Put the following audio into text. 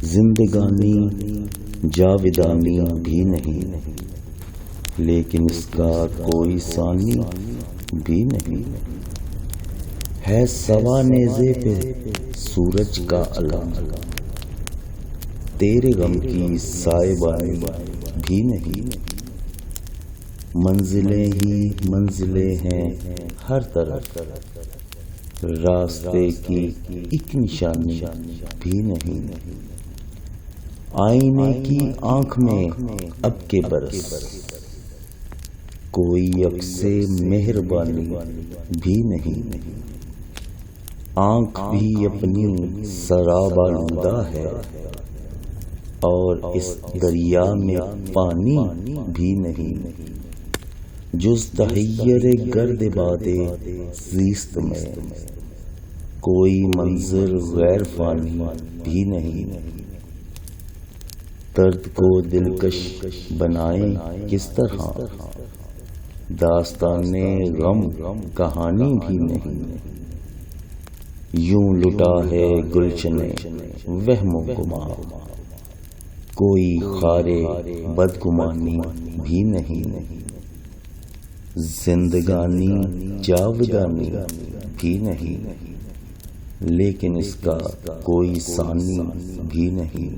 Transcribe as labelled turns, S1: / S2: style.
S1: زندگانی جاودانی بھی نہیں، لیکن اس کا کوئی ثانی بھی نہیں ہے۔ سوا نیزے پہ سورج کا علم، تیرے غم کی سائبانی بھی نہیں۔ منزلیں ہی منزلیں ہیں ہر طرف، راستے کی ایک نشانی بھی نہیں۔ آئینے کی آنکھ میں اب کے برس، کوئی عکس مہربانی بھی نہیں۔ آنکھ بھی اپنی سراب آلودہ ہے، اور اس دریا میں پانی بھی نہیں۔ جز تحیر گرد باد زیست میں، کوئی منظر غیر فانی بھی نہیں۔ درد کو دلکش بنائیں کس طرح، داستان غم کہانی بھی نہیں۔ یوں لٹا ہے گلشن وہم و گماں، کوئی خار بدگمانی بھی نہیں۔ زندگانی جاودانی بھی نہیں، لیکن اس کا کوئی ثانی بھی نہیں۔